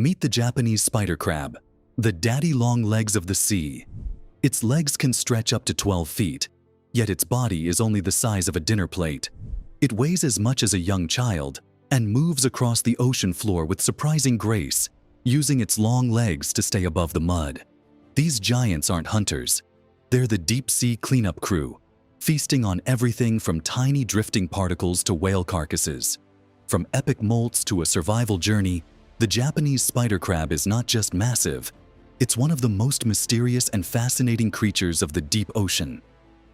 Meet the Japanese spider crab, the daddy long legs of the sea. Its legs can stretch up to 12 feet, yet its body is only the size of a dinner plate. It weighs as much as a young child and moves across the ocean floor with surprising grace, using its long legs to stay above the mud. These giants aren't hunters. They're the deep-sea cleanup crew, feasting on everything from tiny drifting particles to whale carcasses. From epic molts to a survival journey, the Japanese spider crab is not just massive, it's one of the most mysterious and fascinating creatures of the deep ocean.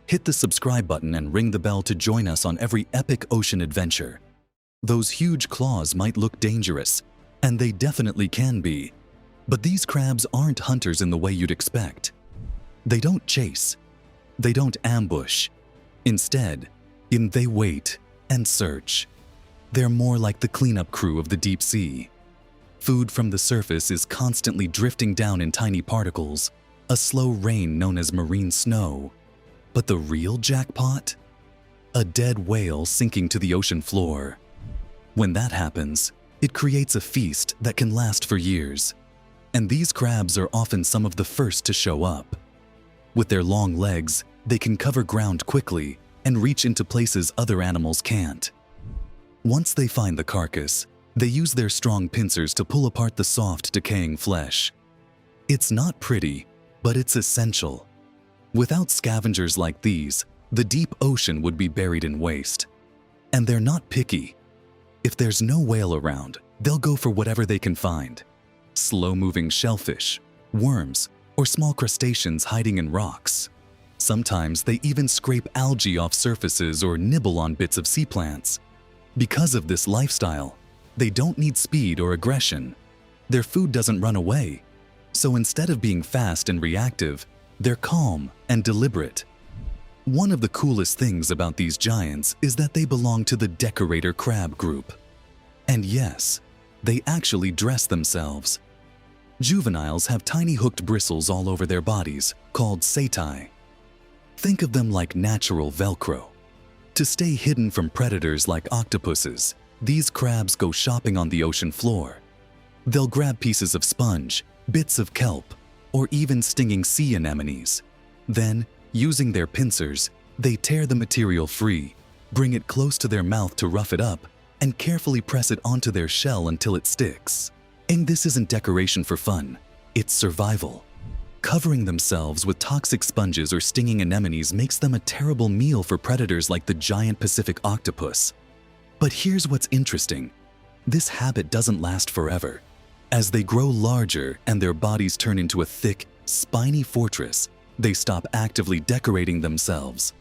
Hit the subscribe button and ring the bell to join us on every epic ocean adventure. Those huge claws might look dangerous, and they definitely can be. But these crabs aren't hunters in the way you'd expect. They don't chase. They don't ambush. Instead, they wait and search. They're more like the cleanup crew of the deep sea. Food from the surface is constantly drifting down in tiny particles, a slow rain known as marine snow. But the real jackpot? A dead whale sinking to the ocean floor. When that happens, it creates a feast that can last for years. And these crabs are often some of the first to show up. With their long legs, they can cover ground quickly and reach into places other animals can't. Once they find the carcass, they use their strong pincers to pull apart the soft, decaying flesh. It's not pretty, but it's essential. Without scavengers like these, the deep ocean would be buried in waste. And they're not picky. If there's no whale around, they'll go for whatever they can find. Slow-moving shellfish, worms, or small crustaceans hiding in rocks. Sometimes they even scrape algae off surfaces or nibble on bits of sea plants. Because of this lifestyle, they don't need speed or aggression. Their food doesn't run away. So instead of being fast and reactive, they're calm and deliberate. One of the coolest things about these giants is that they belong to the Decorator crab group. And yes, they actually dress themselves. Juveniles have tiny hooked bristles all over their bodies, called setae. Think of them like natural Velcro. To stay hidden from predators like octopuses, these crabs go shopping on the ocean floor. They'll grab pieces of sponge, bits of kelp, or even stinging sea anemones. Then, using their pincers, they tear the material free, bring it close to their mouth to rough it up, and carefully press it onto their shell until it sticks. And this isn't decoration for fun, it's survival. Covering themselves with toxic sponges or stinging anemones makes them a terrible meal for predators like the giant Pacific octopus. But here's what's interesting. This habit doesn't last forever. As they grow larger and their bodies turn into a thick, spiny fortress, they stop actively decorating themselves.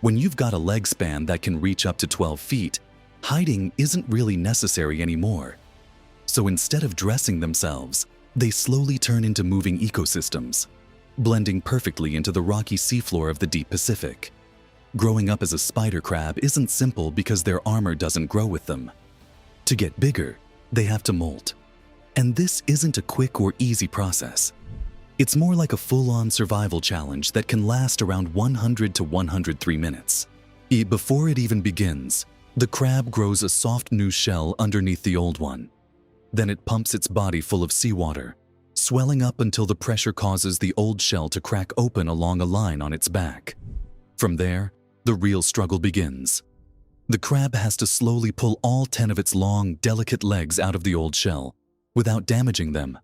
When you've got a leg span that can reach up to 12 feet, hiding isn't really necessary anymore. So instead of dressing themselves, they slowly turn into moving ecosystems, blending perfectly into the rocky seafloor of the deep Pacific. Growing up as a spider crab isn't simple because their armor doesn't grow with them. To get bigger, they have to molt. And this isn't a quick or easy process. It's more like a full-on survival challenge that can last around 100 to 103 minutes. Before it even begins, the crab grows a soft new shell underneath the old one. Then it pumps its body full of seawater, swelling up until the pressure causes the old shell to crack open along a line on its back. From there, the real struggle begins. The crab has to slowly pull all 10 of its long, delicate legs out of the old shell, without damaging them.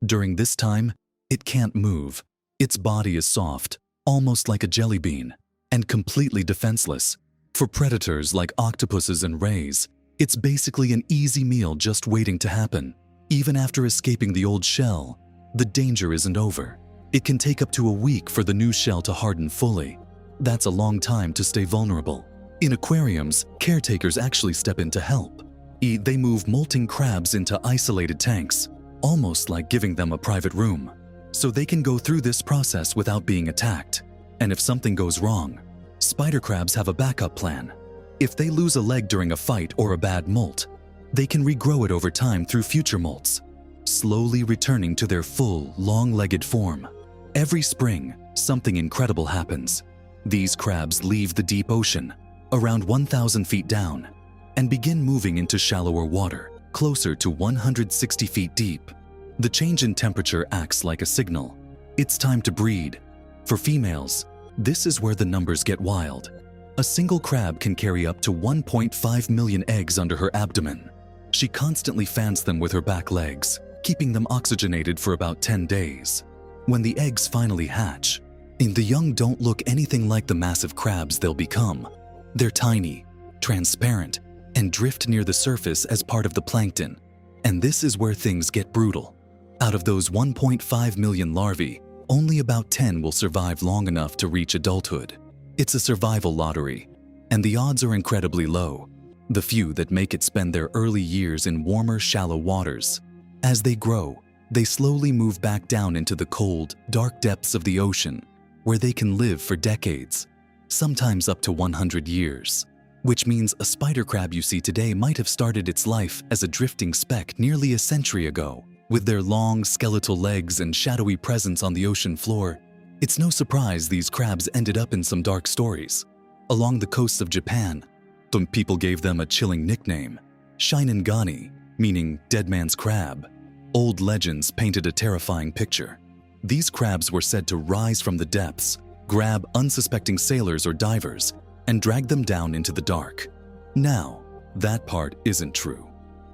During this time, it can't move. Its body is soft, almost like a jelly bean, and completely defenseless. For predators like octopuses and rays, it's basically an easy meal just waiting to happen. Even after escaping the old shell, the danger isn't over. It can take up to a week for the new shell to harden fully. That's a long time to stay vulnerable. In aquariums, caretakers actually step in to help. They move molting crabs into isolated tanks, almost like giving them a private room, so they can go through this process without being attacked. And if something goes wrong, spider crabs have a backup plan. If they lose a leg during a fight or a bad molt, they can regrow it over time through future molts, slowly returning to their full, long-legged form. Every spring, something incredible happens. These crabs leave the deep ocean, around 1,000 feet down, and begin moving into shallower water. closer to 160 feet deep. The change in temperature acts like a signal. It's time to breed. For females, this is where the numbers get wild. A single crab can carry up to 1.5 million eggs under her abdomen. She constantly fans them with her back legs, keeping them oxygenated for about 10 days. When the eggs finally hatch, the young don't look anything like the massive crabs they'll become. They're tiny, transparent, and drift near the surface as part of the plankton. And this is where things get brutal. Out of those 1.5 million larvae, only about 10 will survive long enough to reach adulthood. It's a survival lottery, and the odds are incredibly low. The few that make it spend their early years in warmer, shallow waters. As they grow, they slowly move back down into the cold, dark depths of the ocean, where they can live for decades, sometimes up to 100 years. Which means a spider crab you see today might have started its life as a drifting speck nearly a century ago. With their long, skeletal legs and shadowy presence on the ocean floor, it's no surprise these crabs ended up in some dark stories. Along the coasts of Japan, some people gave them a chilling nickname, Shinengani, meaning dead man's crab. Old legends painted a terrifying picture. These crabs were said to rise from the depths, grab unsuspecting sailors or divers, and drag them down into the dark. Now, that part isn't true.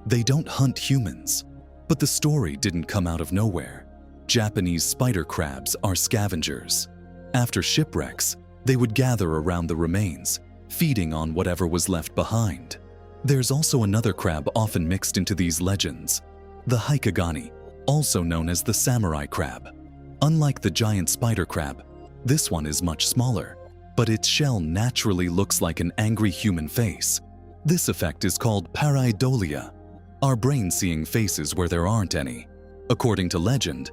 They don't hunt humans. But the story didn't come out of nowhere. Japanese spider crabs are scavengers. After shipwrecks, they would gather around the remains, feeding on whatever was left behind. There's also another crab often mixed into these legends, the Haikagani, also known as the samurai crab. Unlike the giant spider crab, this one is much smaller, but its shell naturally looks like an angry human face. This effect is called pareidolia, our brain seeing faces where there aren't any. According to legend,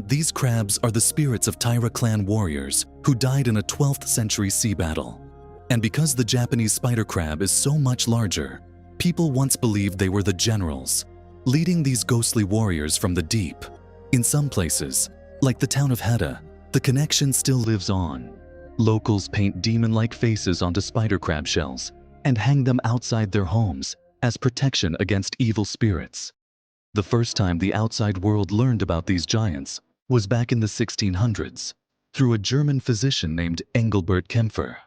these crabs are the spirits of Taira clan warriors who died in a 12th century sea battle. And because the Japanese spider crab is so much larger, people once believed they were the generals, leading these ghostly warriors from the deep. In some places, like the town of Heda, the connection still lives on. Locals paint demon-like faces onto spider crab shells and hang them outside their homes as protection against evil spirits. The first time the outside world learned about these giants was back in the 1600s, through a German physician named Engelbert Kempfer.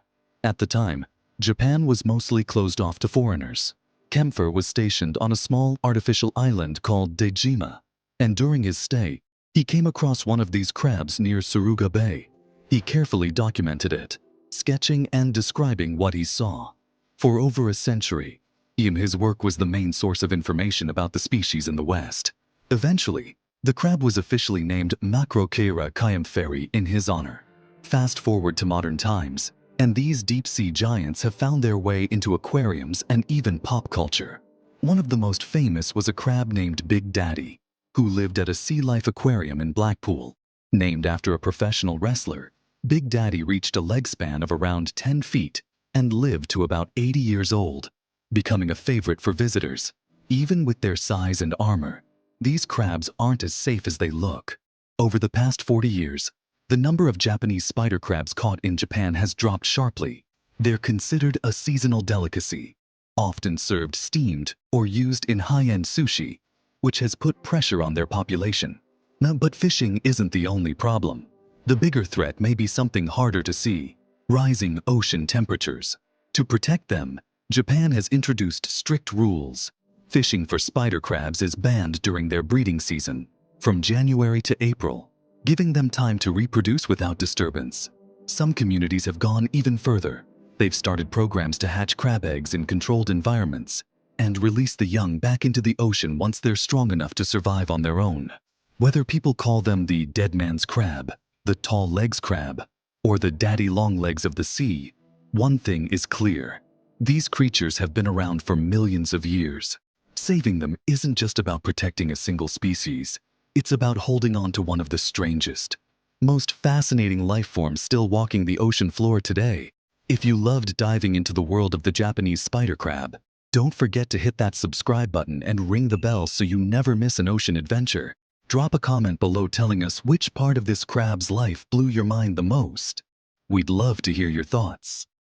At the time, Japan was mostly closed off to foreigners. Kempfer was stationed on a small artificial island called Dejima, and during his stay, he came across one of these crabs near Suruga Bay. He carefully documented it, sketching and describing what he saw. For over a century, his work was the main source of information about the species in the West. Eventually, the crab was officially named Macrochaera kayamferi in his honor. Fast forward to modern times, and these deep-sea giants have found their way into aquariums and even pop culture. One of the most famous was a crab named Big Daddy, who lived at a sea life aquarium in Blackpool. Named after a professional wrestler, Big Daddy reached a leg span of around 10 feet and lived to about 80 years old, becoming a favorite for visitors. Even with their size and armor, these crabs aren't as safe as they look. Over the past 40 years, the number of Japanese spider crabs caught in Japan has dropped sharply. They're considered a seasonal delicacy, often served steamed or used in high-end sushi, which has put pressure on their population. But fishing isn't the only problem. The bigger threat may be something harder to see: rising ocean temperatures. To protect them, Japan has introduced strict rules. Fishing for spider crabs is banned during their breeding season, from January to April, giving them time to reproduce without disturbance. Some communities have gone even further. They've started programs to hatch crab eggs in controlled environments and release the young back into the ocean once they're strong enough to survive on their own. Whether people call them the dead man's crab, the tall legs crab, or the daddy long legs of the sea, one thing is clear: these creatures have been around for millions of years. Saving them isn't just about protecting a single species. It's about holding on to one of the strangest, most fascinating life forms still walking the ocean floor today. If you loved diving into the world of the Japanese spider crab, don't forget to hit that subscribe button and ring the bell so you never miss an ocean adventure. Drop a comment below telling us which part of this crab's life blew your mind the most. We'd love to hear your thoughts.